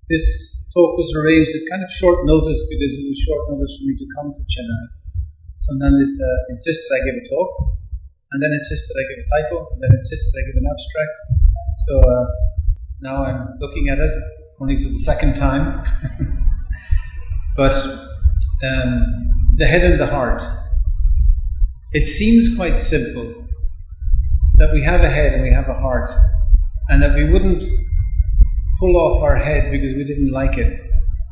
This talk was arranged at kind of short notice because it was short notice for me to come to Chennai. So Nandit insisted I give a talk, and then insisted I give a typo, and then insisted I give an abstract. So now I'm looking at it only for the second time. But the head and the heart. It seems quite simple that we have a head and we have a heart, and that we wouldn't pull off our head because we didn't like it,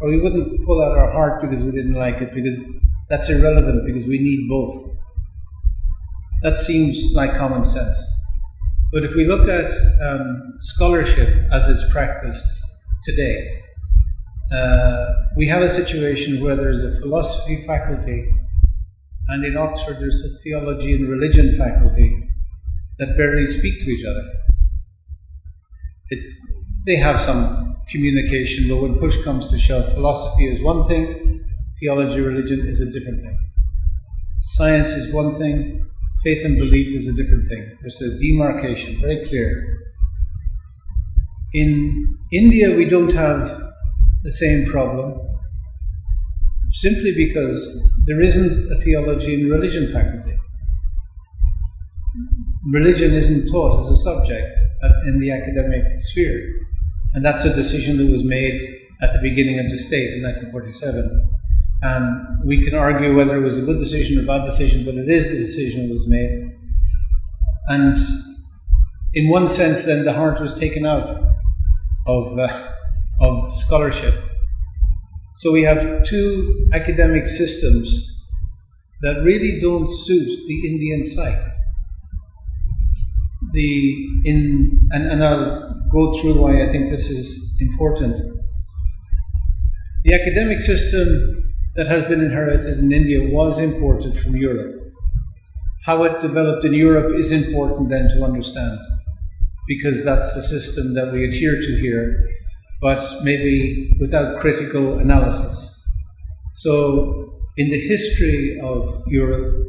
or we wouldn't pull out our heart because we didn't like it, because that's irrelevant, because we need both. That seems like common sense. But if we look at scholarship as it's practiced today, we have a situation where there's a philosophy faculty, and in Oxford there's a theology and religion faculty that barely speak to each other. They have some communication, but when push comes to shove, philosophy is one thing, theology, religion is a different thing. Science is one thing, faith and belief is a different thing. There's a demarcation, very clear. In India, we don't have the same problem, simply because there isn't a theology and religion faculty. Religion isn't taught as a subject in the academic sphere. And that's a decision that was made at the beginning of the state in 1947. We can argue whether it was a good decision or a bad decision, but it is the decision that was made. And in one sense, then, the heart was taken out of scholarship. So we have two academic systems that really don't suit the Indian psyche. And I'll go through why I think this is important. The academic system that has been inherited in India was imported from Europe. How it developed in Europe is important then to understand, because that's the system that we adhere to here, but maybe without critical analysis. So in the history of Europe,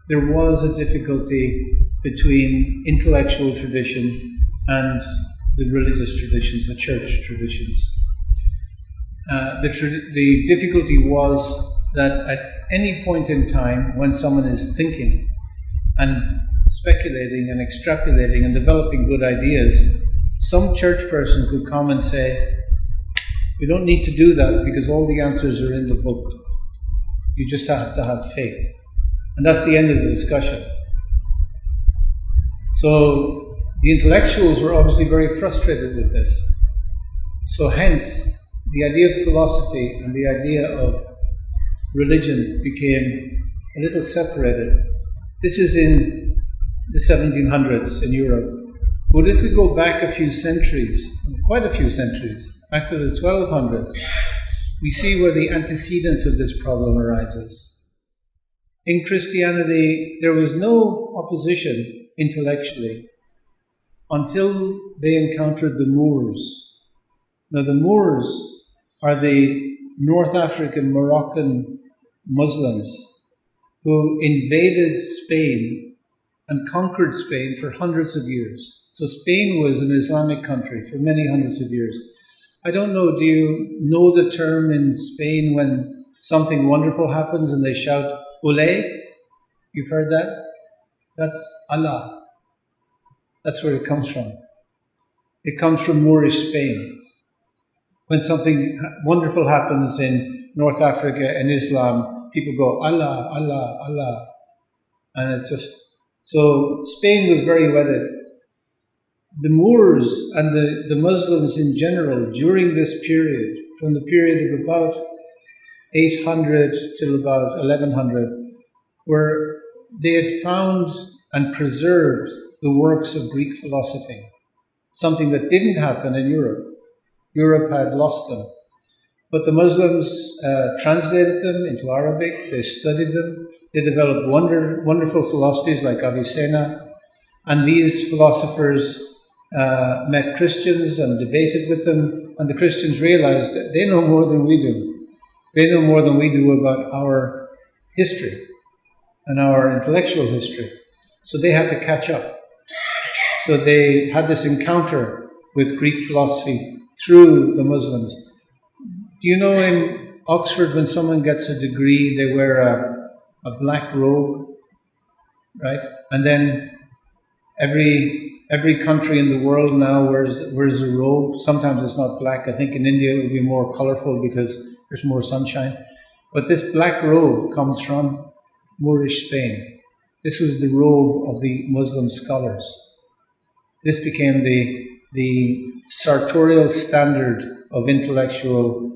there was a difficulty between intellectual tradition and the religious traditions, the church traditions. The difficulty was that at any point in time when someone is thinking and speculating and extrapolating and developing good ideas, some church person could come and say, "We don't need to do that because all the answers are in the book. You just have to have faith." And that's the end of the discussion. So the intellectuals were obviously very frustrated with this. So hence, the idea of philosophy and the idea of religion became a little separated. This is in the 1700s in Europe. But if we go back a few centuries, quite a few centuries, back to the 1200s, we see where the antecedents of this problem arises. In Christianity, there was no opposition intellectually until they encountered the Moors. Now, the Moors are the North African Moroccan Muslims who invaded Spain and conquered Spain for hundreds of years. So Spain was an Islamic country for many hundreds of years. I don't know, do you know the term in Spain when something wonderful happens and they shout, "Olé"? You've heard that? That's Allah. That's where it comes from. It comes from Moorish Spain. When something wonderful happens in North Africa and Islam, people go, "Allah, Allah, Allah." And it just... So Spain was very wedded. The Moors and the Muslims in general, during this period, from the period of about 800 till about 1100, they had found and preserved the works of Greek philosophy, something that didn't happen in Europe. Europe had lost them. But the Muslims translated them into Arabic, they studied them, they developed wonderful philosophies like Avicenna, and these philosophers met Christians and debated with them, and the Christians realized that they know more than we do. They know more than we do about our history and our intellectual history. So they had to catch up. So they had this encounter with Greek philosophy through the Muslims. Do you know in Oxford when someone gets a degree, they wear a black robe, right? And then every country in the world now wears a robe. Sometimes it's not black. I think in India it would be more colorful because there's more sunshine. But this black robe comes from Moorish Spain. This was the robe of the Muslim scholars. This became the sartorial standard of intellectual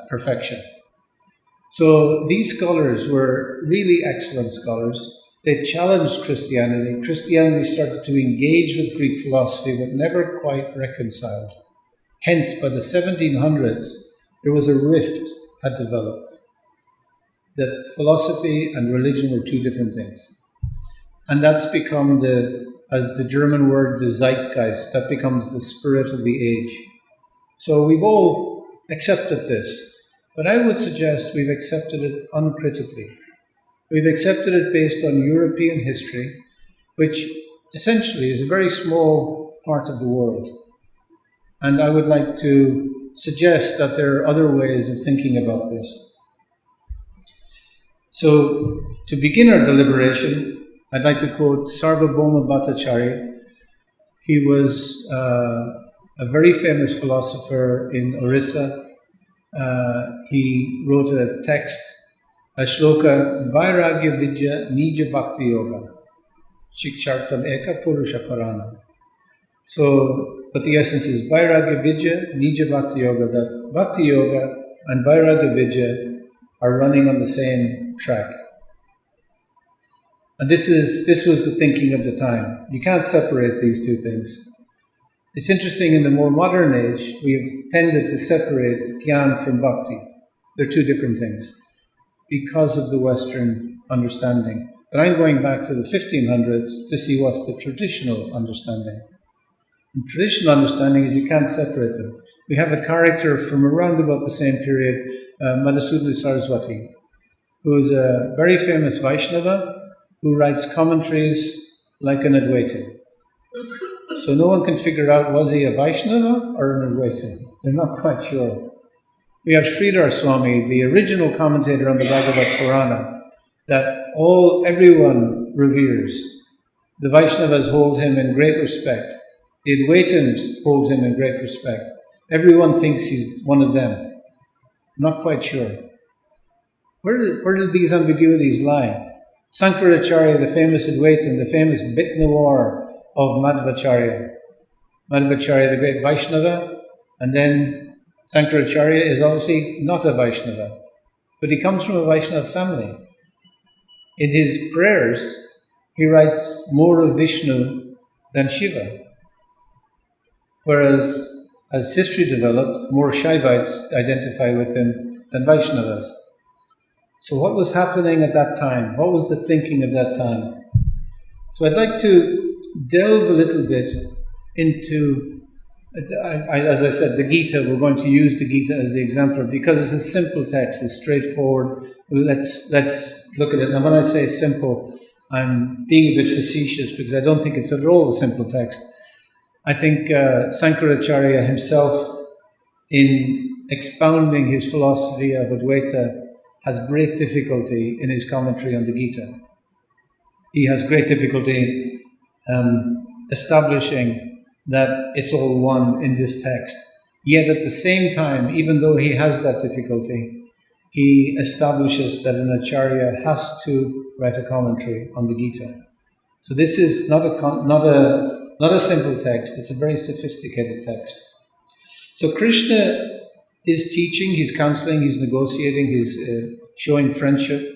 perfection. So these scholars were really excellent scholars. They challenged Christianity. Christianity started to engage with Greek philosophy, but never quite reconciled. Hence, by the 1700s, there was a rift had developed. That philosophy and religion were two different things. And that's become as the German word, the zeitgeist, that becomes the spirit of the age. So we've all accepted this. But I would suggest we've accepted it uncritically. We've accepted it based on European history, which essentially is a very small part of the world. And I would like to suggest that there are other ways of thinking about this. So, to begin our deliberation, I'd like to quote Sarvabhauma Bhattacharya. He was a very famous philosopher in Orissa. He wrote a text, a shloka, Vairagya Vidya Nija Bhakti Yoga, Shikshartam Eka Purusha Parana. So, but the essence is Vairagya Vidya Nija Bhakti Yoga, that Bhakti Yoga and Vairagya Vidya are running on the same track. And this was the thinking of the time. You can't separate these two things. It's interesting, in the more modern age, we've tended to separate Gyan from Bhakti. They're two different things because of the Western understanding. But I'm going back to the 1500s to see what's the traditional understanding. And traditional understanding is you can't separate them. We have a character from around about the same period, Madhusudana Saraswati, who is a very famous Vaishnava who writes commentaries like an Advaita. So no one can figure out, was he a Vaishnava or an Advaita? They're not quite sure. We have Sridhar Swami, the original commentator on the Bhagavad Purana, that everyone reveres. The Vaishnavas hold him in great respect. The Advaitins hold him in great respect. Everyone thinks he's one of them. Not quite sure. Where did these ambiguities lie? Sankaracharya, the famous Advaitin, the famous bit noir of Madhvacharya. Madhvacharya, the great Vaishnava, and then Sankaracharya is obviously not a Vaishnava, but he comes from a Vaishnava family. In his prayers, he writes more of Vishnu than Shiva. Whereas, as history developed, more Shaivites identify with him than Vaishnavas. So what was happening at that time? What was the thinking of that time? So I'd like to delve a little bit into, as I said, the Gita. We're going to use the Gita as the exemplar because it's a simple text, it's straightforward. Let's look at it. Now when I say simple, I'm being a bit facetious because I don't think it's at all a simple text. I think Sankaracharya himself, in expounding his philosophy of Advaita, has great difficulty in his commentary on the Gita. He has great difficulty establishing that it's all one in this text. Yet at the same time, even though he has that difficulty, he establishes that an Acharya has to write a commentary on the Gita. So this is not a simple text, it's a very sophisticated text. So Krishna is teaching, he's counseling, he's negotiating, he's showing friendship.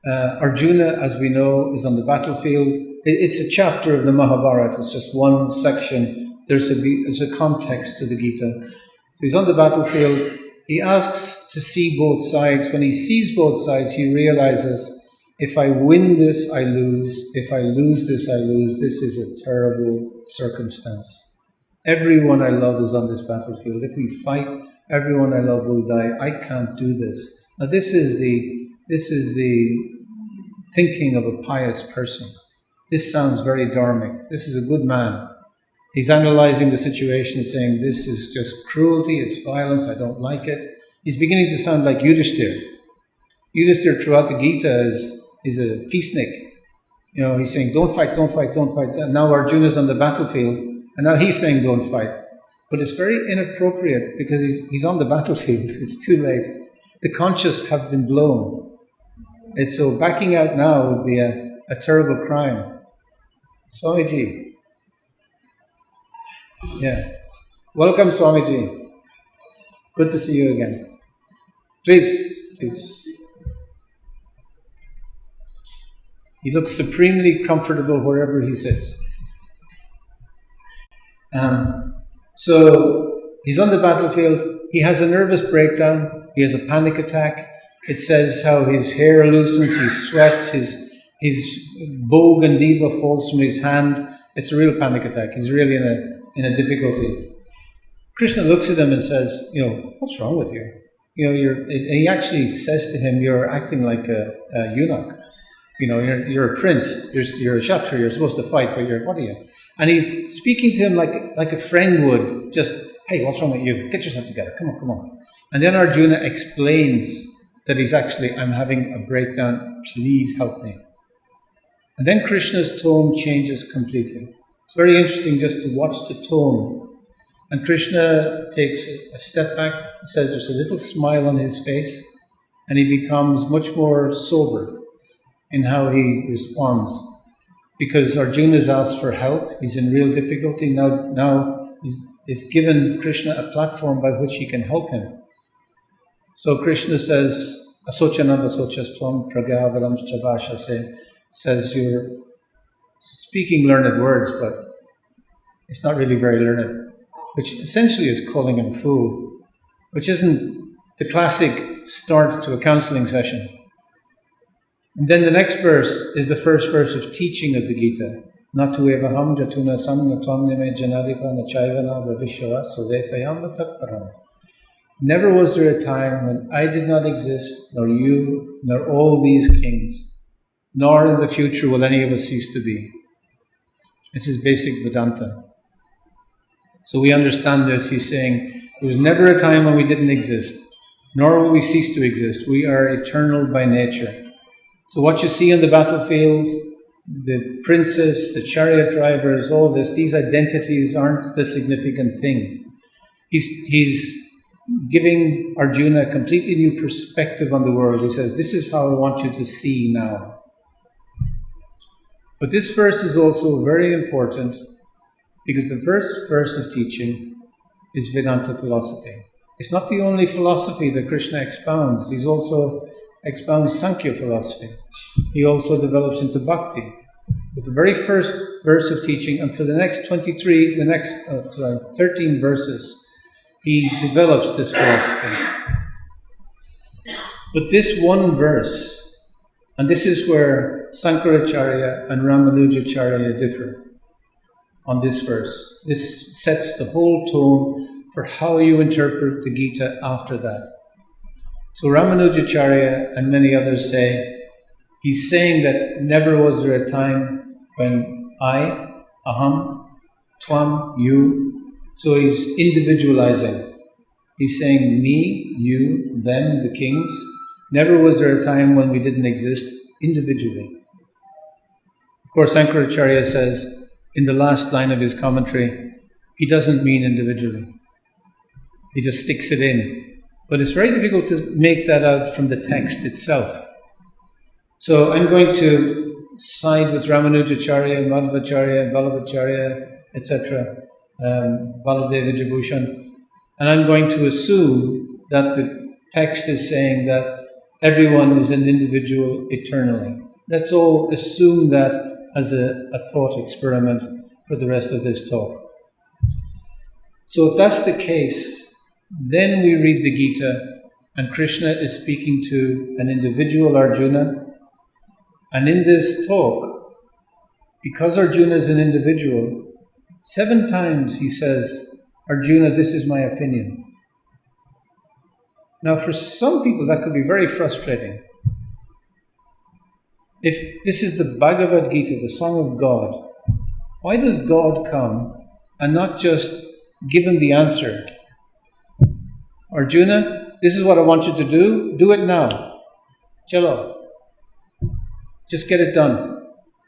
Arjuna, as we know, is on the battlefield. It's a chapter of the Mahabharata, it's just one section. There's a context to the Gita. So he's on the battlefield, he asks to see both sides. When he sees both sides, he realizes, if I win this, I lose. If I lose this, I lose. This is a terrible circumstance. Everyone I love is on this battlefield. If we fight, everyone I love will die. I can't do this. Now this is the thinking of a pious person. This sounds very dharmic. This is a good man. He's analyzing the situation, saying, this is just cruelty, it's violence, I don't like it. He's beginning to sound like Yudhishthira. Yudhishthira throughout the Gita is a peacenik. He's saying, don't fight, don't fight, don't fight. And now Arjuna's on the battlefield, and now he's saying, don't fight. But it's very inappropriate because he's on the battlefield. It's too late. The conchas have been blown. And so backing out now would be a terrible crime. Swamiji. Yeah. Welcome, Swamiji. Good to see you again. Please. He looks supremely comfortable wherever he sits. So he's on the battlefield. He has a nervous breakdown. He has a panic attack. It says how his hair loosens, he sweats, his bow Gandiva falls from his hand. It's a real panic attack. He's really in a difficulty. Krishna looks at him and says, what's wrong with you? He actually says to him, you're acting like a eunuch. You're a prince. You're a kshatriya. You're supposed to fight, but what are you? And he's speaking to him like a friend would. Just, hey, what's wrong with you? Get yourself together. Come on. And then Arjuna explains that he's actually, I'm having a breakdown. Please help me. And then Krishna's tone changes completely. It's very interesting just to watch the tone. And Krishna takes a step back. He says there's a little smile on his face, and he becomes much more sober in how he responds. Because Arjuna's asked for help, he's in real difficulty. Now he's given Krishna a platform by which he can help him. So Krishna says, Asochananda sochastvam pragyavaram chabhashase, says you're speaking learned words, but it's not really very learned, which essentially is calling him fool, which isn't the classic start to a counseling session. And then the next verse is the first verse of teaching of the Gita. Natu evaham jatuna samna twamnime janadipa nachaivana bhavishyava sodefayam takparam. Never was there a time when I did not exist, nor you, nor all these kings, nor in the future will any of us cease to be. This is basic Vedanta. So we understand this. He's saying, there was never a time when we didn't exist, nor will we cease to exist. We are eternal by nature. So what you see on the battlefield, the princess, the chariot drivers, all this, these identities aren't the significant thing. He's giving Arjuna a completely new perspective on the world. He says, this is how I want you to see now. But this verse is also very important because the first verse of teaching is Vedanta philosophy. It's not the only philosophy that Krishna expounds. He also expounds Sankhya philosophy. He also develops into bhakti. But the very first verse of teaching, and for the next 13 verses, he develops this philosophy. But this one verse, and this is where Sankaracharya and Ramanujacharya differ on this verse. This sets the whole tone for how you interpret the Gita after that. So Ramanujacharya and many others say, he's saying that never was there a time when I, aham, tvam, you. So he's individualizing. He's saying me, you, them, the kings. Never was there a time when we didn't exist individually. Of course, Sankaracharya says in the last line of his commentary, he doesn't mean individually. He just sticks it in. But it's very difficult to make that out from the text itself. So I'm going to side with Ramanujacharya, Madhvacharya, Vallabhacharya, etc., Baladeva Jabhushan, and I'm going to assume that the text is saying that everyone is an individual eternally. Let's all assume that as a thought experiment for the rest of this talk. So if that's the case, then we read the Gita, and Krishna is speaking to an individual Arjuna. And in this talk, because Arjuna is an individual, 7 times he says, Arjuna, this is my opinion. Now for some people that could be very frustrating. If this is the Bhagavad Gita, the Song of God, why does God come and not just give him the answer? Arjuna, this is what I want you to do it now. Chalo. Just get it done.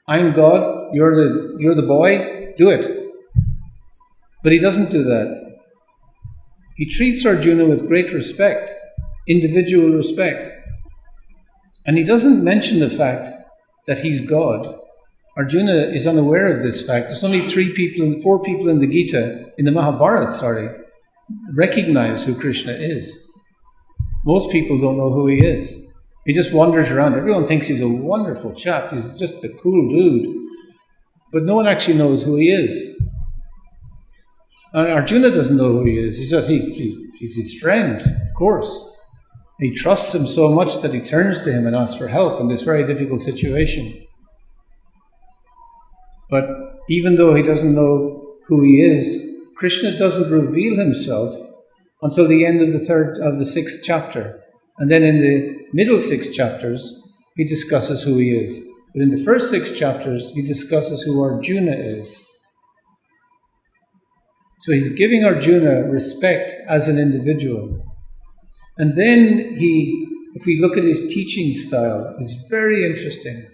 I'm God, you're the boy, do it. But he doesn't do that. He treats Arjuna with great respect, individual respect. And he doesn't mention the fact that he's God. Arjuna is unaware of this fact. There's only 4 people in the Gita, in the Mahabharata, recognize who Krishna is. Most people don't know who he is. He just wanders around. Everyone thinks he's a wonderful chap. He's just a cool dude. But no one actually knows who he is. And Arjuna doesn't know who he is. He's his friend, of course. He trusts him so much that he turns to him and asks for help in this very difficult situation. But even though he doesn't know who he is, Krishna doesn't reveal himself until the end of the 6th chapter. And then in the middle 6 chapters, he discusses who he is. But in the first 6 chapters, he discusses who Arjuna is. So he's giving Arjuna respect as an individual. And then if we look at his teaching style, is very interesting.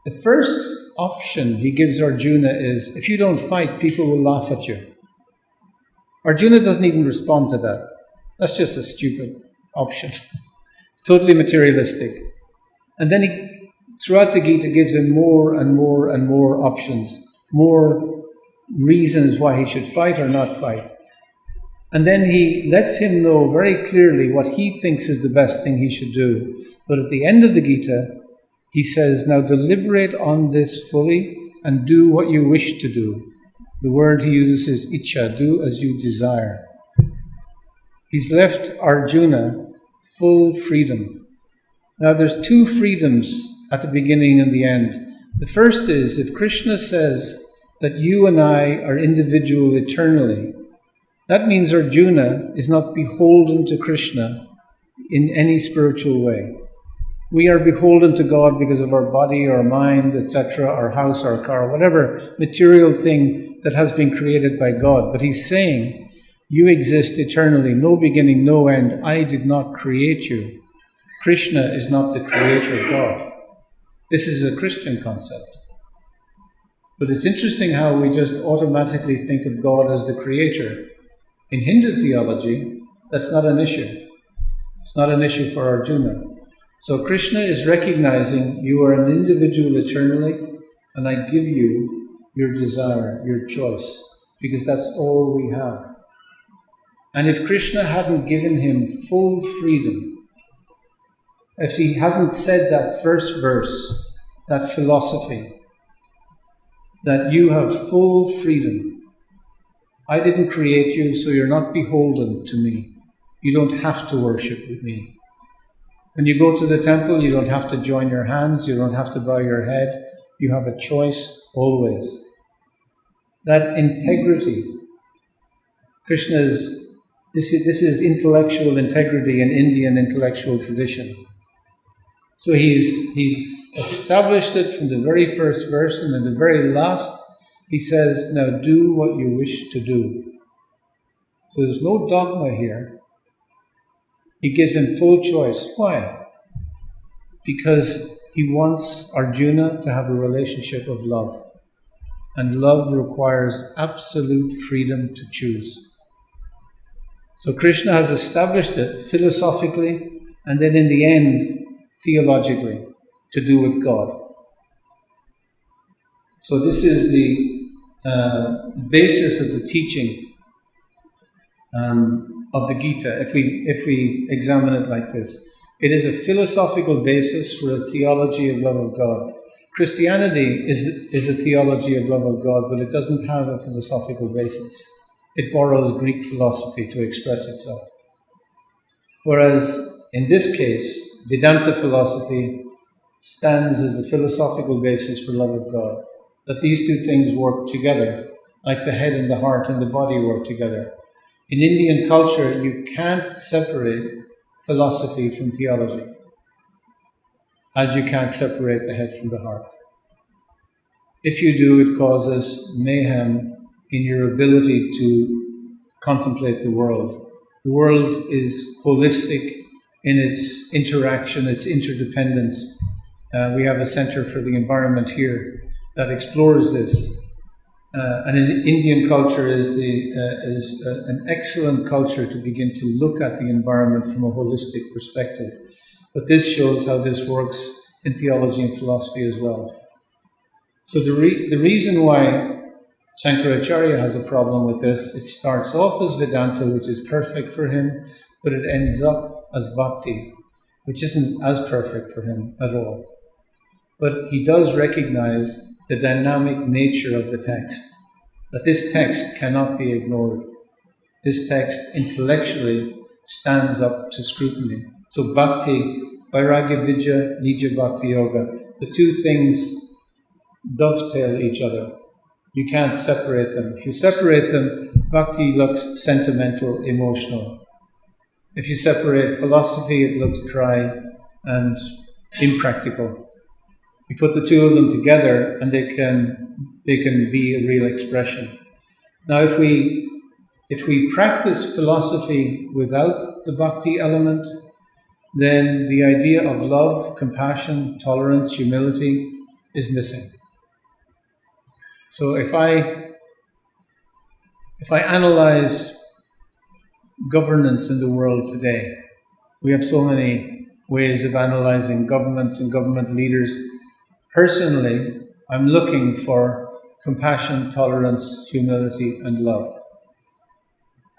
The first option he gives Arjuna is, if you don't fight, people will laugh at you. Arjuna doesn't even respond to that. That's just a stupid option. It's totally materialistic. And then he, throughout the Gita, gives him more and more and more options, more reasons why he should fight or not fight. And then he lets him know very clearly what he thinks is the best thing he should do. But at the end of the Gita, he says, now deliberate on this fully and do what you wish to do. The word he uses is ichcha, do as you desire. He's left Arjuna full freedom. Now there's 2 freedoms at the beginning and the end. The first is, if Krishna says that you and I are individual eternally, that means Arjuna is not beholden to Krishna in any spiritual way. We are beholden to God because of our body, our mind, etc., our house, our car, whatever material thing that has been created by God. But he's saying, you exist eternally, no beginning, no end. I did not create you. Krishna is not the creator God. This is a Christian concept. But it's interesting how we just automatically think of God as the creator. In Hindu theology, that's not an issue. It's not an issue for Arjuna. So Krishna is recognizing you are an individual eternally, and I give you your desire, your choice, because that's all we have. And if Krishna hadn't given him full freedom, if he hadn't said that first verse, that philosophy, that you have full freedom, I didn't create you, so you're not beholden to me. You don't have to worship with me. When you go to the temple, you don't have to join your hands, you don't have to bow your head. You have a choice always. That integrity, this is intellectual integrity in Indian intellectual tradition. So he's established it from the very first verse, and in the very last, he says, now do what you wish to do. So there's no dogma here. He gives him full choice. Why? Because he wants Arjuna to have a relationship of love. And love requires absolute freedom to choose. So Krishna has established it philosophically and then in the end, theologically, to do with God. So this is the basis of the teaching of the Gita, if we examine it like this. It is a philosophical basis for a theology of love of God. Christianity is a theology of love of God, but it doesn't have a philosophical basis. It borrows Greek philosophy to express itself. Whereas in this case, Vedanta philosophy stands as the philosophical basis for love of God. That these two things work together, like the head and the heart and the body work together. In Indian culture, you can't separate philosophy from theology, as you can't separate the head from the heart. If you do, it causes mayhem in your ability to contemplate the world. The world is holistic in its interaction, its interdependence. We have a center for the environment here that explores this. And in Indian culture is an excellent culture to begin to look at the environment from a holistic perspective. But this shows how this works in theology and philosophy as well. So the reason why Shankaracharya has a problem with this, it starts off as Vedanta, which is perfect for him, but it ends up as Bhakti, which isn't as perfect for him at all. But he does recognize the dynamic nature of the text, that this text cannot be ignored. This text intellectually stands up to scrutiny. So Bhakti, Vairagya Vidya, Nija Bhakti Yoga, the two things dovetail each other. You can't separate them. If you separate them, Bhakti looks sentimental, emotional. If you separate philosophy, it looks dry and impractical. You put the two of them together and they can be a real expression. Now if we practice philosophy without the bhakti element, then the idea of love, compassion, tolerance, humility is missing. So if I analyze governance in the world today, we have so many ways of analyzing governments and government leaders. Personally, I'm looking for compassion, tolerance, humility, and love.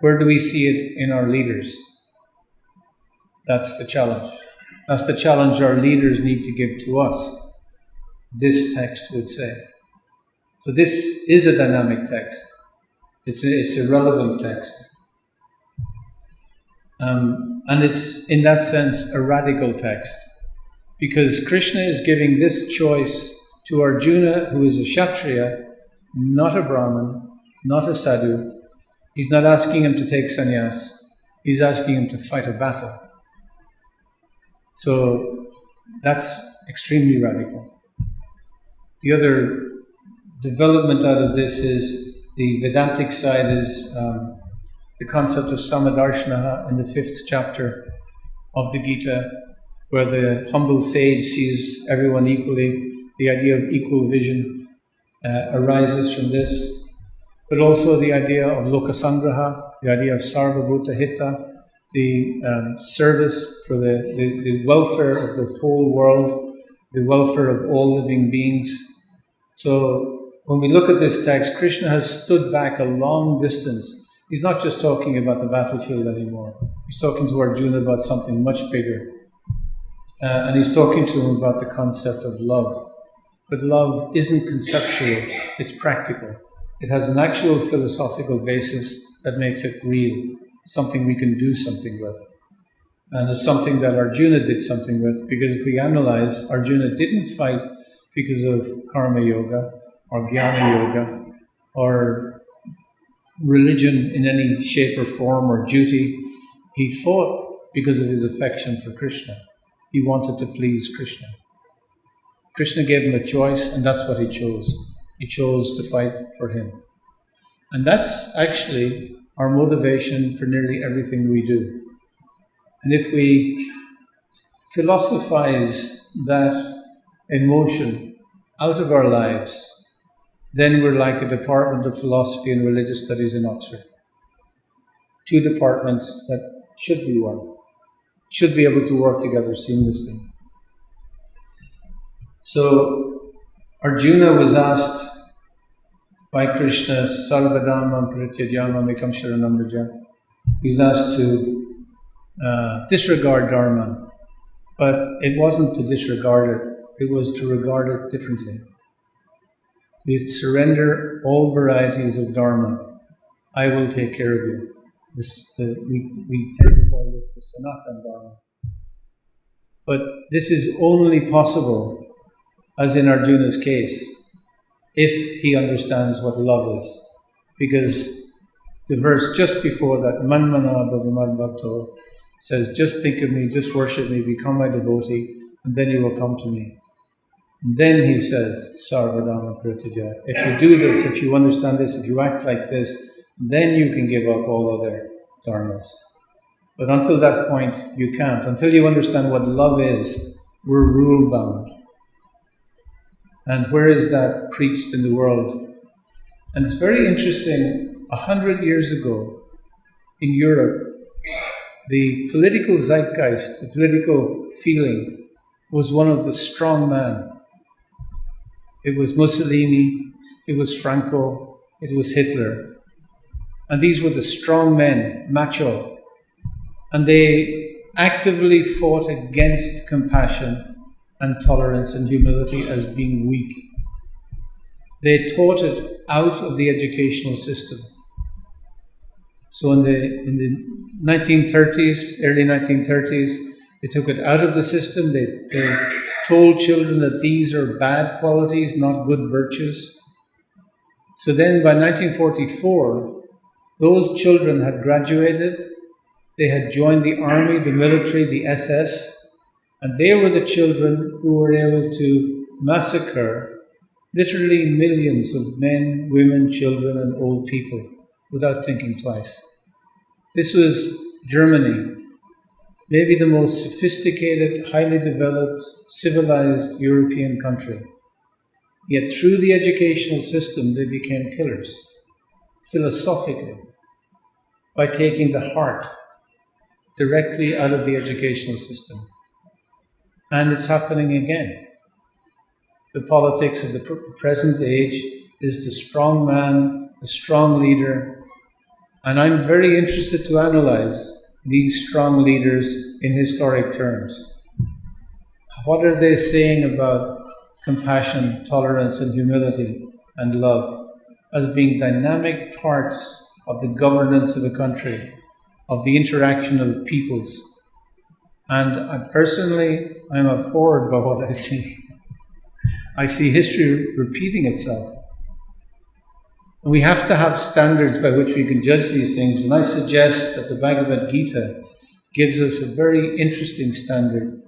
Where do we see it in our leaders? That's the challenge. That's the challenge our leaders need to give to us, this text would say. So this is a dynamic text. It's a relevant text. And it's, in that sense, a radical text. Because Krishna is giving this choice to Arjuna, who is a Kshatriya, not a Brahmin, not a Sadhu. He's not asking him to take sannyas. He's asking him to fight a battle. So that's extremely radical. The other development out of this is the Vedantic side is the concept of Samadarshana in the 5th chapter of the Gita, where the humble sage sees everyone equally. The idea of equal vision arises from this. But also the idea of Lokasangraha, the idea of Sarvabhuta Hita, the service for the welfare of the whole world, the welfare of all living beings. So when we look at this text, Krishna has stood back a long distance. He's not just talking about the battlefield anymore. He's talking to Arjuna about something much bigger. And he's talking to him about the concept of love. But love isn't conceptual, it's practical. It has an actual philosophical basis that makes it real, something we can do something with. And it's something that Arjuna did something with, because if we analyze, Arjuna didn't fight because of karma yoga or jnana yoga or religion in any shape or form or duty. He fought because of his affection for Krishna. He wanted to please Krishna. Krishna gave him a choice, and that's what he chose. He chose to fight for him. And that's actually our motivation for nearly everything we do. And if we philosophize that emotion out of our lives, then we're like a department of philosophy and religious studies in Oxford. Two departments that should be one, should be able to work together seamlessly. So Arjuna was asked by Krishna, Sarvadhamam Parityajyamam Ekam Sharanam Vraja. He was asked to disregard Dharma, but it wasn't to disregard it, it was to regard it differently. We surrender all varieties of Dharma. I will take care of you. We tend to call this the Sanatana Dharma. But this is only possible, as in Arjuna's case, if he understands what love is. Because the verse just before that, Manmana Bhavamad Bhakto, says, just think of me, just worship me, become my devotee, and then you will come to me. And then he says, Sarvadhamma Parityajya. If you do this, if you understand this, if you act like this, then you can give up all other dharmas. But until that point, you can't. Until you understand what love is, we're rule bound. And where is that preached in the world? And it's very interesting, 100 years ago in Europe, the political zeitgeist, the political feeling, was one of the strong man. It was Mussolini, it was Franco, it was Hitler. And these were the strong men, macho. And they actively fought against compassion and tolerance and humility as being weak. They taught it out of the educational system. So in the 1930s, early 1930s, they took it out of the system. They told children that these are bad qualities, not good virtues. So then by 1944, those children had graduated. They had joined the army, the military, the SS, and they were the children who were able to massacre literally millions of men, women, children, and old people without thinking twice. This was Germany, maybe the most sophisticated, highly developed, civilized European country. Yet through the educational system, they became killers, philosophically, by taking the heart directly out of the educational system. And it's happening again. The politics of the present age is the strong man, the strong leader. And I'm very interested to analyze these strong leaders in historic terms. What are they saying about compassion, tolerance, and humility and love as being dynamic parts of the governance of a country, of the interaction of peoples? And I'm abhorred by what I see. I see history repeating itself. We have to have standards by which we can judge these things, and I suggest that the Bhagavad Gita gives us a very interesting standard,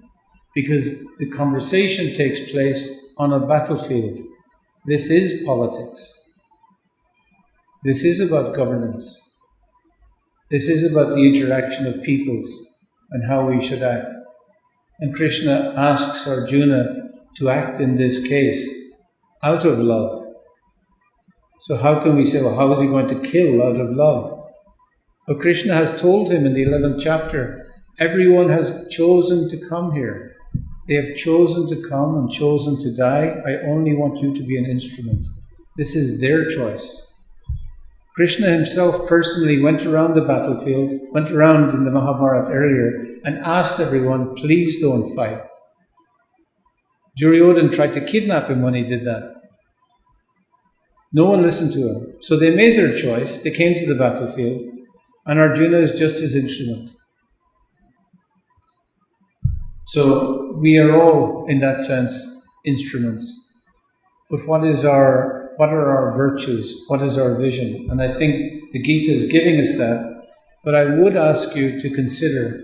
because the conversation takes place on a battlefield. This is politics. This is about governance. This is about the interaction of peoples and how we should act. And Krishna asks Arjuna to act in this case out of love. So how can we say, well, how is he going to kill out of love? Well, Krishna has told him in the 11th chapter, everyone has chosen to come here. They have chosen to come and chosen to die. I only want you to be an instrument. This is their choice. Krishna himself personally went around the battlefield, went around in the Mahabharata earlier, and asked everyone, please don't fight. Duryodhana tried to kidnap him when he did that. No one listened to him. So they made their choice. They came to the battlefield, and Arjuna is just his instrument. So we are all, in that sense, instruments. But what are our virtues? What is our vision? And I think the Gita is giving us that. But I would ask you to consider,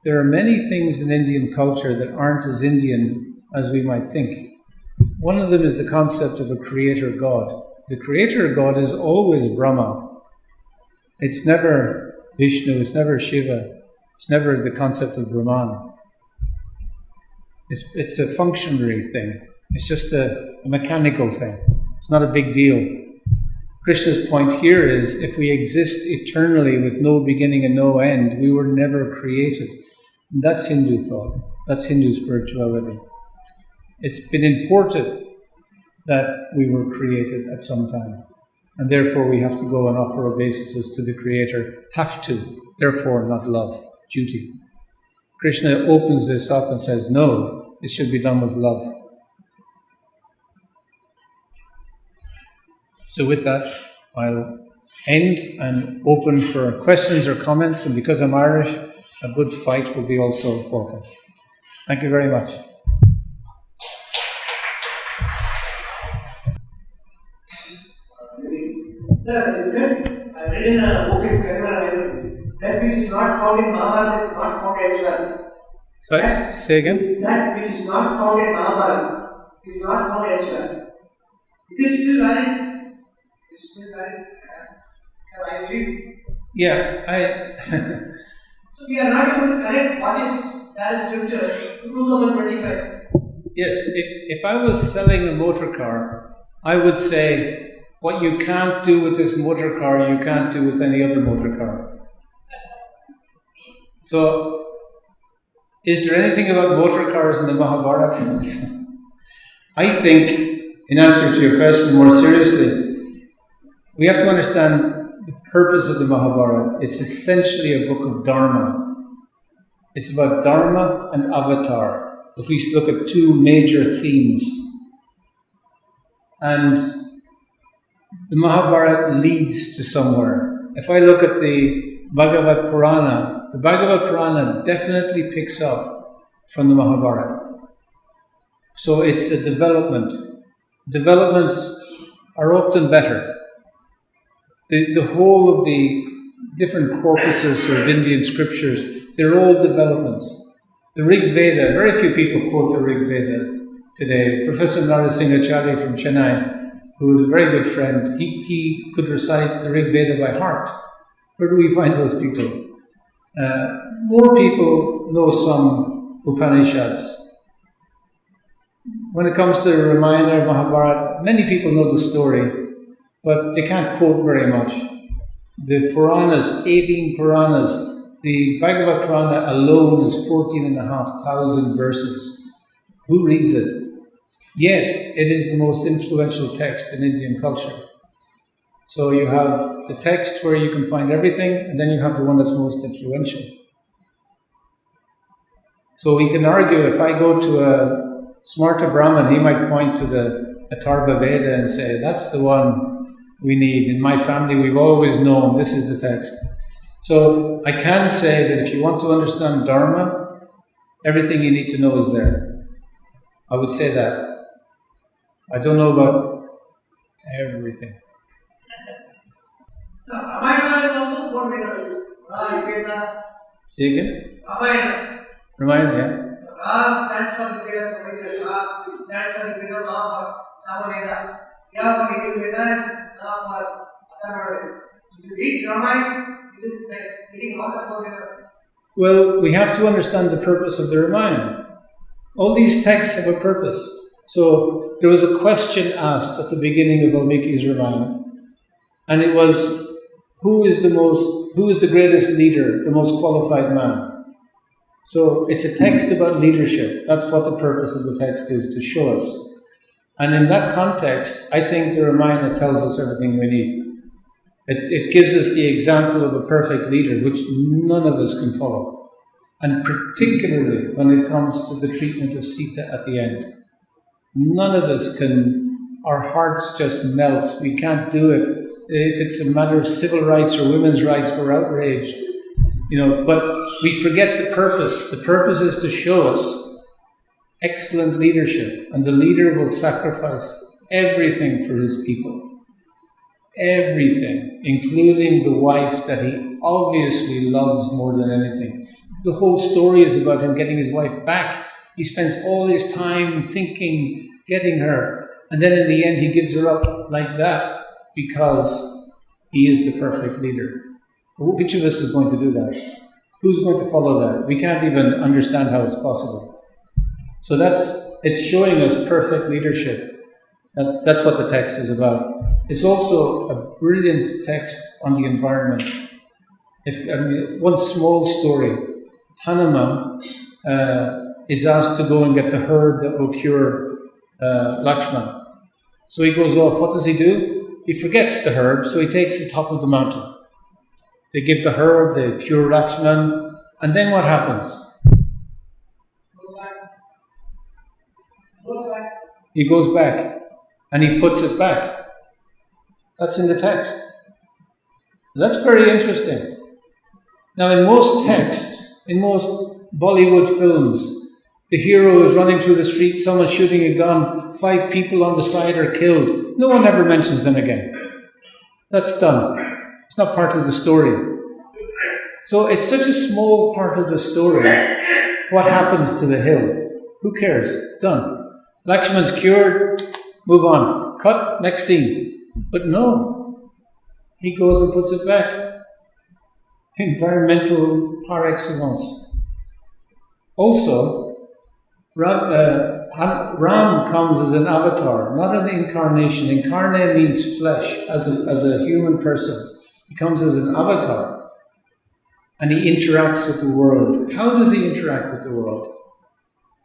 there are many things in Indian culture that aren't as Indian as we might think. One of them is the concept of a creator God. The creator God is always Brahma. It's never Vishnu, it's never Shiva, it's never the concept of Brahman. It's a functionary thing. It's just a mechanical thing. It's not a big deal. Krishna's point here is, if we exist eternally with no beginning and no end, we were never created. And that's Hindu thought. That's Hindu spirituality. It's been imported that we were created at some time. And therefore we have to go and offer obeisances to the Creator. Have to. Therefore not love. Duty. Krishna opens this up and says, no, it should be done with love. So with that, I'll end and open for questions or comments. And because I'm Irish, a good fight will be also welcome. Thank you very much. Sir, it said, I read in a book in Kerala, that which is not found in Mahabharata is not found elsewhere. Sorry, say again? That which is not found in Mahabharata is not found elsewhere. Is it still valid? Is it still valid? I agree. Yeah, So we are not able to connect what is there in scripture to 2025. Yes, if I was selling a motor car, I would say, what you can't do with this motor car, you can't do with any other motor car. So, is there anything about motor cars in the Mahabharata? I think, in answer to your question more seriously, we have to understand the purpose of the Mahabharata. It's essentially a book of Dharma. It's about Dharma and Avatar. If we look at two major themes. And the Mahabharata leads to somewhere. If I look at the Bhagavad Purana definitely picks up from the Mahabharata. So it's a development. Developments are often better. The whole of the different corpuses of Indian scriptures, they're all developments. The Rig Veda, very few people quote the Rig Veda today. Professor Narasimhacharya from Chennai, who was a very good friend, he could recite the Rig Veda by heart. Where do we find those people? More people know some Upanishads. When it comes to Ramayana, Mahabharata, many people know the story, but they can't quote very much. The Puranas, 18 Puranas, the Bhagavad Purana alone is 14,500 verses. Who reads it? Yet, it is the most influential text in Indian culture. So you have the text where you can find everything, and then you have the one that's most influential. So we can argue, if I go to a Smarta Brahman, he might point to the Atharva Veda and say, that's the one we need. In my family, we've always known this is the text. So I can say that if you want to understand Dharma, everything you need to know is there. I would say that. I don't know about everything. So Ramayana is also 4 Vedas. Veda. Say again? Ramayana. Ramayana, yeah. Ra stands for the Vedas, Ra stands for the Veda, Ma for Samaveda, Ya for the Veda, and Na for Atharva Veda. If you read Ramayana, is it like reading all the 4 Vedas? Well, we have to understand the purpose of the Ramayana. All these texts have a purpose. So there was a question asked at the beginning of Valmiki's Ramayana, and it was, who is the greatest leader, the most qualified man? So it's a text about leadership. That's what the purpose of the text is, to show us. And in that context, I think the Ramayana tells us everything we need. It gives us the example of a perfect leader, which none of us can follow. And particularly when it comes to the treatment of Sita at the end. None of us can, our hearts just melt. We can't do it. If it's a matter of civil rights or women's rights, we're outraged. But we forget the purpose. The purpose is to show us excellent leadership, and the leader will sacrifice everything for his people. Everything, including the wife that he obviously loves more than anything. The whole story is about him getting his wife back. He spends all his time thinking, getting her, and then in the end he gives her up like that because he is the perfect leader. Which of us is going to do that? Who's going to follow that? We can't even understand how it's possible. So it's showing us perfect leadership. That's what the text is about. It's also a brilliant text on the environment. One small story. Hanuman is asked to go and get the herb that will cure Lakshman. So he goes off. What does he do? He forgets the herb, so he takes the top of the mountain. They give the herb, they cure Lakshman, and then what happens? He goes back, and he puts it back. That's in the text. That's very interesting. Now, in most texts, in most Bollywood films, the hero is running through the street, someone's shooting a gun, 5 people on the side are killed. No one ever mentions them again. That's done. It's not part of the story. So it's such a small part of the story. What happens to the hill? Who cares? Done. Lakshman's cured, move on. Cut, next scene. But no, he goes and puts it back. environmental par excellence. Also, Ram comes as an avatar, not an incarnation. Incarnate means flesh, as a human person. He comes as an avatar, and he interacts with the world. How does he interact with the world?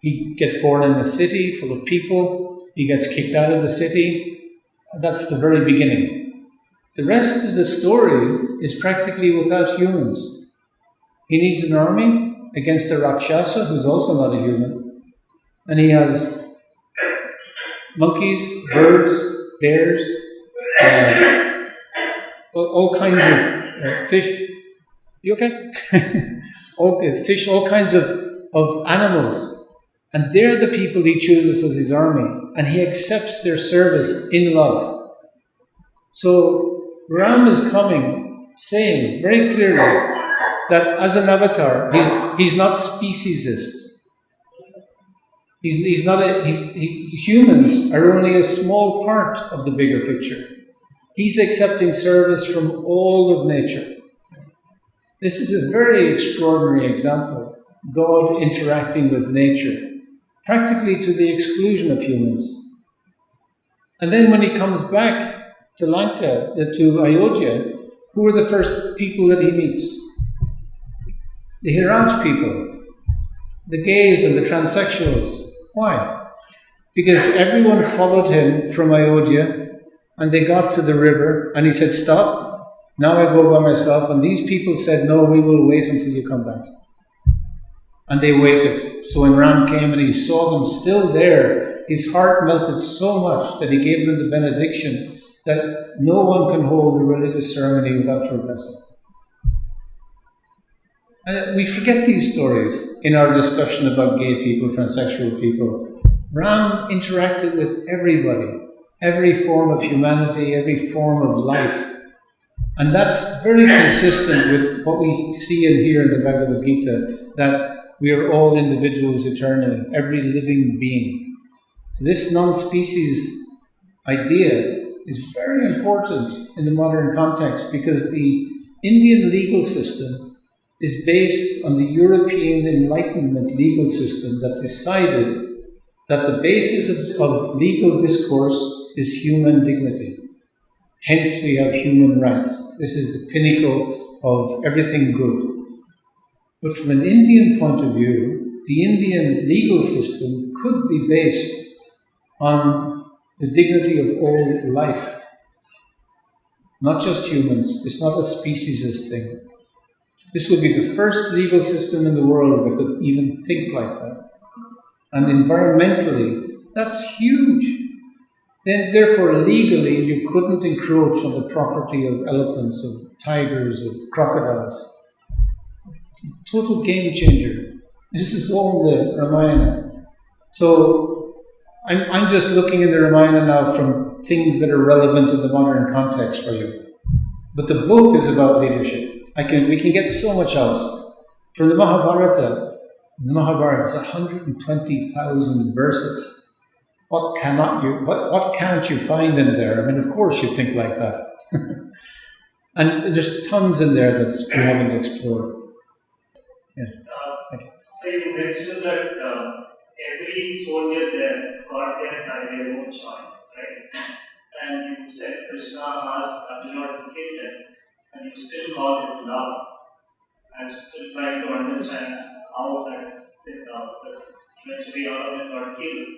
He gets born in a city full of people. He gets kicked out of the city. That's the very beginning. The rest of the story is practically without humans. He needs an army against a Rakshasa, who's also not a human. And he has monkeys, birds, bears, all kinds of fish. You okay? Fish, all kinds of animals. And they're the people he chooses as his army. And he accepts their service in love. So Ram is coming, saying very clearly that as an avatar, he's not speciesist. Humans are only a small part of the bigger picture. He's accepting service from all of nature. This is a very extraordinary example. God interacting with nature, practically to the exclusion of humans. And then when he comes back to Lanka, to Ayodhya, who are the first people that he meets? The Hiraj people, the gays and the transsexuals. Why? Because everyone followed him from Ayodhya, and they got to the river, and he said, "Stop, now I go by myself." And these people said, "No, we will wait until you come back." And they waited. So when Ram came and he saw them still there, his heart melted so much that he gave them the benediction that no one can hold a religious ceremony without your blessing. And we forget these stories in our discussion about gay people, transsexual people. Ram interacted with everybody, every form of humanity, every form of life. And that's very consistent with what we see and hear in the Bhagavad Gita, that we are all individuals eternally, every living being. So this non-species idea is very important in the modern context, because the Indian legal system is based on the European Enlightenment legal system that decided that the basis of legal discourse is human dignity. Hence we have human rights. This is the pinnacle of everything good. But from an Indian point of view, the Indian legal system could be based on the dignity of all life. Not just humans. It's not a speciesist thing. This would be the first legal system in the world that could even think like that. And environmentally, that's huge. Then, therefore, legally, you couldn't encroach on the property of elephants, of tigers, of crocodiles. Total game changer. This is all in the Ramayana. So, I'm just looking in the Ramayana now from things that are relevant in the modern context for you. But the book is about leadership. We can get so much else. From the Mahabharata is 120,000 verses. What can't you find in there? I mean, of course you think like that. And there's tons in there that we haven't explored. Yeah. So you mentioned that every soldier there got there by their own choice, right? And you said Krishna asked Arjuna to kill them, and you still call it love. I'm still trying to understand how that's because eventually all of them got killed.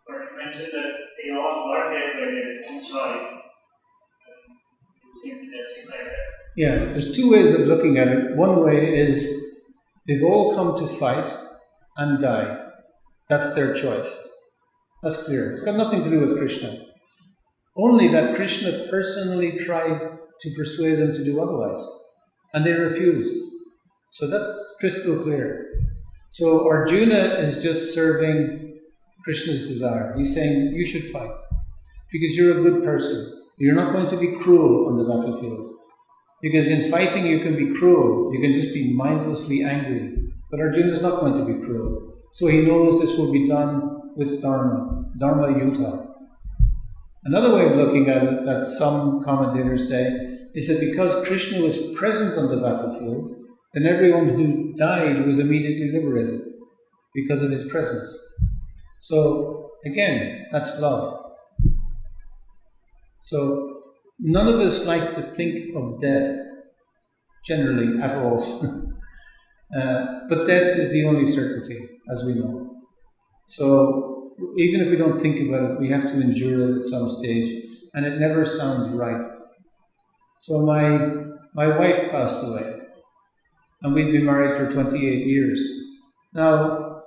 But you mentioned that they all got there by their own choice. You seem to justify that. Yeah, there's two ways of looking at it. One way is they've all come to fight and die. That's their choice. That's clear. It's got nothing to do with Krishna. Only that Krishna personally tried to persuade them to do otherwise. And they refused. So that's crystal clear. So Arjuna is just serving Krishna's desire. He's saying, you should fight. Because you're a good person. You're not going to be cruel on the battlefield. Because in fighting you can be cruel. You can just be mindlessly angry. But Arjuna is not going to be cruel. So he knows this will be done with Dharma. Dharma Yuddha. Another way of looking at it, that some commentators say, is that because Krishna was present on the battlefield, then everyone who died was immediately liberated because of his presence. So, again, that's love. So, none of us like to think of death generally at all. But death is the only certainty, as we know. So, even if we don't think about it, we have to endure it at some stage, and it never sounds right. So my wife passed away, and we'd been married for 28 years. Now,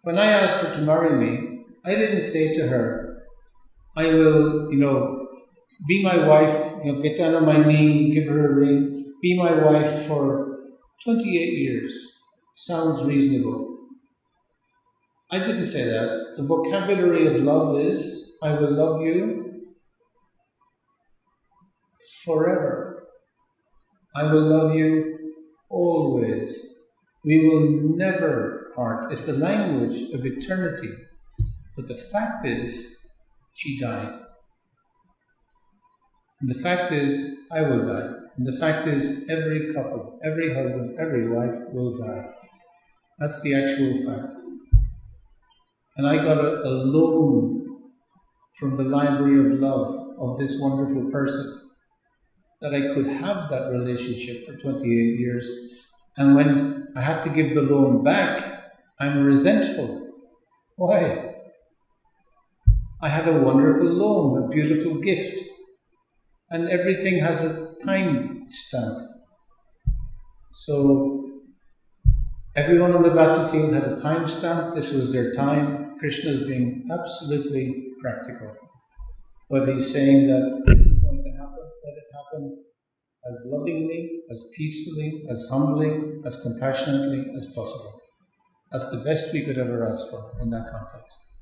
when I asked her to marry me, I didn't say to her, I will, be my wife, get down on my knee, give her a ring, be my wife for 28 years. Sounds reasonable. I didn't say that. The vocabulary of love is, I will love you forever. I will love you always. We will never part. It's the language of eternity. But the fact is, she died. And the fact is, I will die. And the fact is, every couple, every husband, every wife will die. That's the actual fact. And I got a loan from the library of love of this wonderful person, that I could have that relationship for 28 years. And when I had to give the loan back, I'm resentful. Why? I had a wonderful loan, a beautiful gift. And everything has a time stamp. So, everyone on the battlefield had a time stamp. This was their time. Krishna's being absolutely practical. But he's saying that this is going to happen. Let it happen as lovingly, as peacefully, as humbly, as compassionately as possible. That's the best we could ever ask for in that context.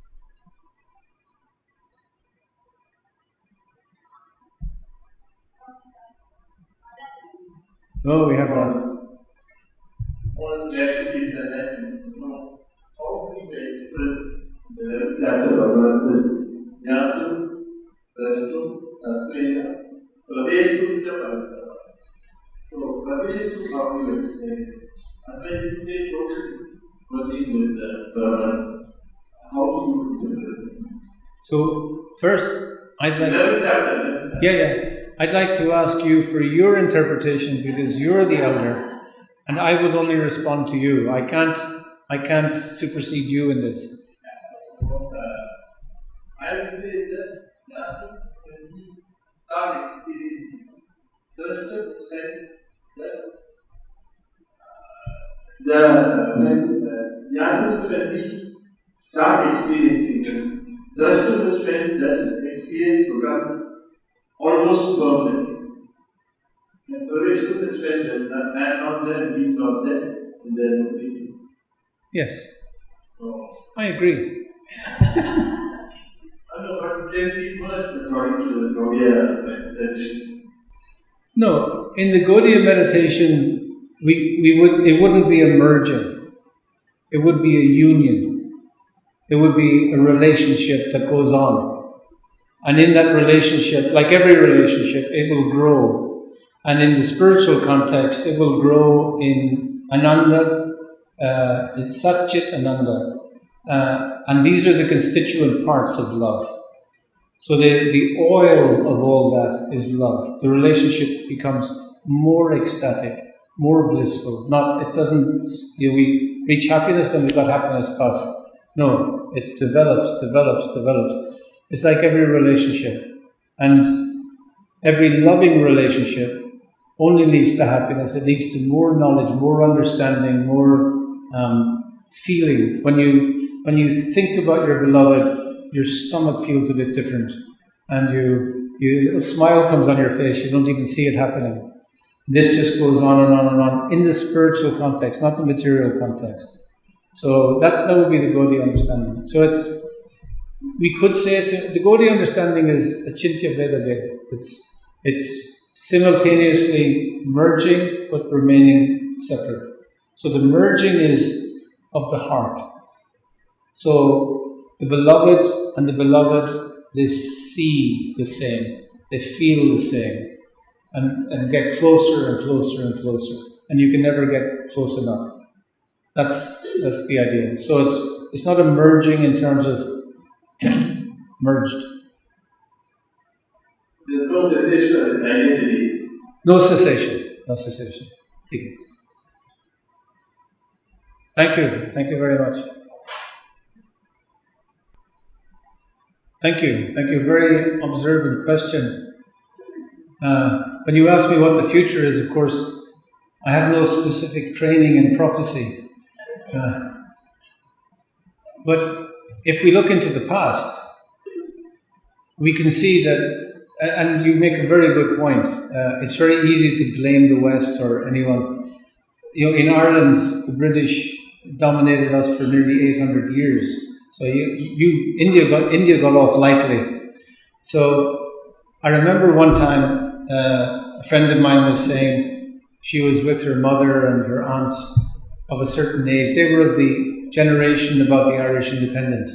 Oh, we have one. One clarification that how we may express the chapter of verses Yatu, Drashtu, Tatveya, Praveshtu, Chaparata. So, Praveshtu, how do you explain it? And when we say totally proceed with the Dharma, how do you interpret it? So, first, I'd like... chapter. Yeah. I'd like to ask you for your interpretation, because you're the elder, and I would only respond to you. I can't supersede you in this. I will say that when we start experiencing Drashta is when we start experiencing them. Drashta is when that experience becomes almost permanent. And Praveshtu is when I am not there, he is not there, and there is no beginning. Yes. So, I agree. but can be merged according to the Gaudiya tradition. No, in the Gaudiya meditation, it wouldn't be a merging. It would be a union. It would be a relationship that goes on. And in that relationship, like every relationship, it will grow. And in the spiritual context, it will grow in Ananda, in Satchit Ananda. And these are the constituent parts of love. So the oil of all that is love. The relationship becomes more ecstatic, more blissful. We reach happiness, then we've got happiness plus. No, it develops. It's like every relationship. And every loving relationship only leads to happiness. It leads to more knowledge, more understanding, more feeling. When you think about your beloved, your stomach feels a bit different, and a smile comes on your face. You don't even see it happening. This just goes on and on and on in the spiritual context, not the material context. So that would be the Gaudiya understanding. So we could say the Gaudiya understanding is Achintya Veda Veda. It's simultaneously merging but remaining separate. So the merging is of the heart. So the beloved and the beloved, they see the same, they feel the same. and get closer and closer and closer, and you can never get close enough. That's the idea. So it's not a merging in terms of merged. There's no cessation of identity. No cessation. No cessation. Thank you. Thank you very much. Thank you. Thank you. Very observant question. When you ask me what the future is, of course, I have no specific training in prophecy. But if we look into the past, we can see that, and you make a very good point, it's very easy to blame the West or anyone. In Ireland, the British dominated us for nearly 800 years. So India got off lightly. So I remember one time a friend of mine was saying she was with her mother and her aunts of a certain age. They were of the generation about the Irish independence.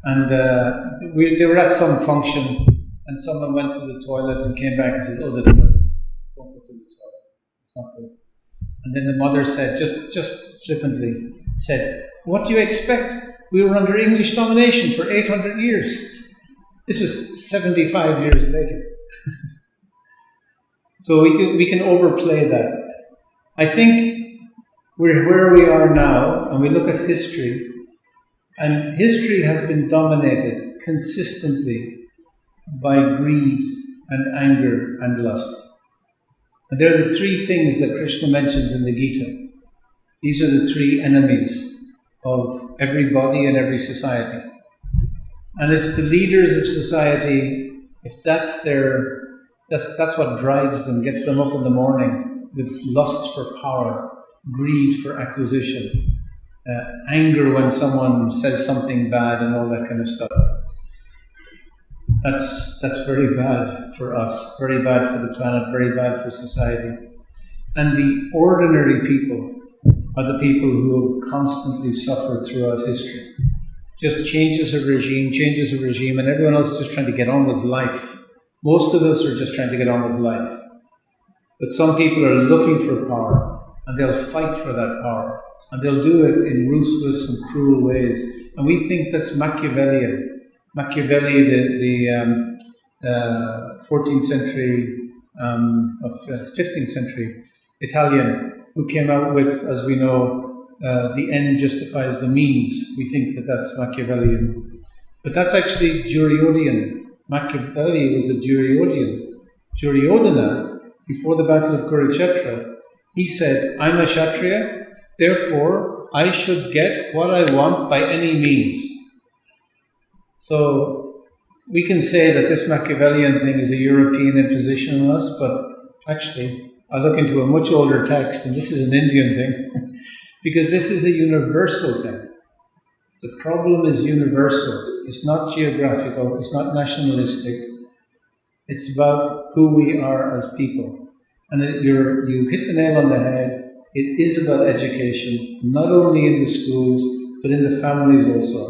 And they were at some function and someone went to the toilet and came back and says, "Oh, the toilets. Don't go to the toilet. It's not good." And then the mother said, just flippantly, said, "What do you expect? We were under English domination for 800 years. This was 75 years later." So we can overplay that. I think we're where we are now, and we look at history, and history has been dominated consistently by greed and anger and lust. And there are the three things that Krishna mentions in the Gita. These are the three enemies of every body and every society. And if the leaders of society, if that's what drives them, gets them up in the morning, with lust for power, greed for acquisition, anger when someone says something bad and all that kind of stuff. That's very bad for us, very bad for the planet, very bad for society. And the ordinary people are the people who have constantly suffered throughout history. Just changes of regime, and everyone else is just trying to get on with life. Most of us are just trying to get on with life. But some people are looking for power, and they'll fight for that power. And they'll do it in ruthless and cruel ways. And we think that's Machiavellian. Machiavelli, the 14th century, 15th century Italian, who came out with, as we know, the end justifies the means. We think that that's Machiavellian. But that's actually Duryodhan. Machiavelli was a Duryodhan. Duryodhana, before the Battle of Kurukshetra, he said, "I'm a Kshatriya, therefore I should get what I want by any means." So we can say that this Machiavellian thing is a European imposition on us, but actually I look into a much older text, and this is an Indian thing, because this is a universal thing. The problem is universal. It's not geographical, it's not nationalistic. It's about who we are as people. And you hit the nail on the head. It is about education, not only in the schools, but in the families also.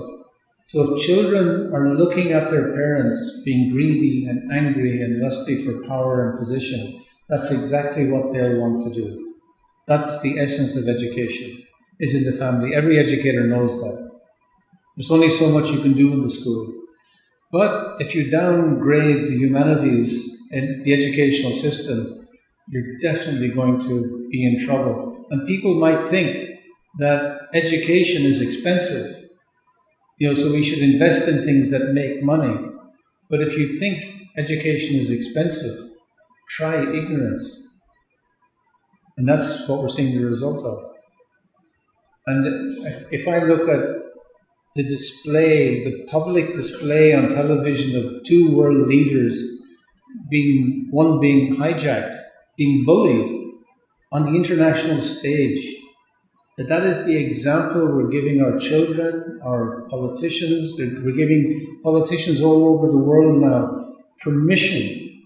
So if children are looking at their parents being greedy and angry and lusty for power and position, that's exactly what they'll want to do. That's the essence of education, is in the family. Every educator knows that. There's only so much you can do in the school. But if you downgrade the humanities and the educational system, you're definitely going to be in trouble. And people might think that education is expensive. So we should invest in things that make money. But if you think education is expensive, try ignorance. And that's what we're seeing the result of. And if I look at the display, the public display on television of two world leaders one being hijacked, being bullied on the international stage, that is the example we're giving our children, our politicians. We're giving politicians all over the world now permission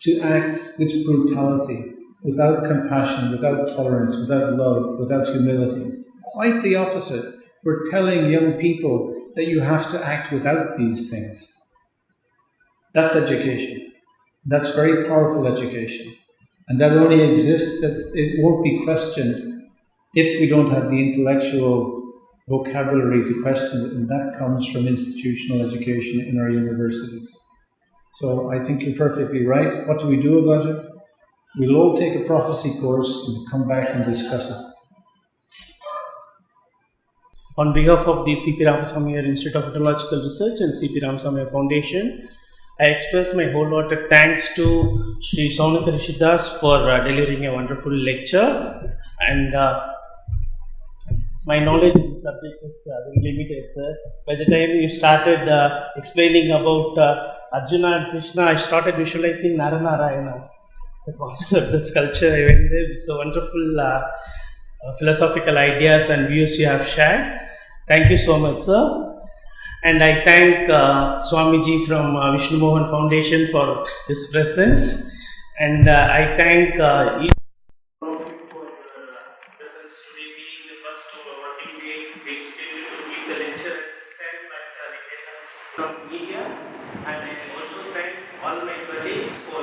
to act with brutality, without compassion, without tolerance, without love, without humility. Quite the opposite. We're telling young people that you have to act without these things. That's education. That's very powerful education. And that only exists, that it won't be questioned if we don't have the intellectual vocabulary to question it, and that comes from institutional education in our universities. So I think you're perfectly right. What do we do about it? We'll all take a prophecy course and come back and discuss it. On behalf of the C.P. Ramaswamy Institute of Indological Research and C.P. Ramaswamy Foundation, I express my wholehearted thanks to Sri Shaunaka Rishi for delivering a wonderful lecture. And my knowledge in the subject is very limited, sir. By the time you started explaining about Arjuna and Krishna, I started visualizing Naranarayana, the concept, the sculpture. I went there. It's a wonderful philosophical ideas and views you have shared. Thank you so much, sir. And I thank Swamiji from Vishnu Mohan Foundation for his presence. And I thank each of you for your presence today, being the first working day, basically to give the lecture at this time at the Vedanta from media. And I also thank all my colleagues for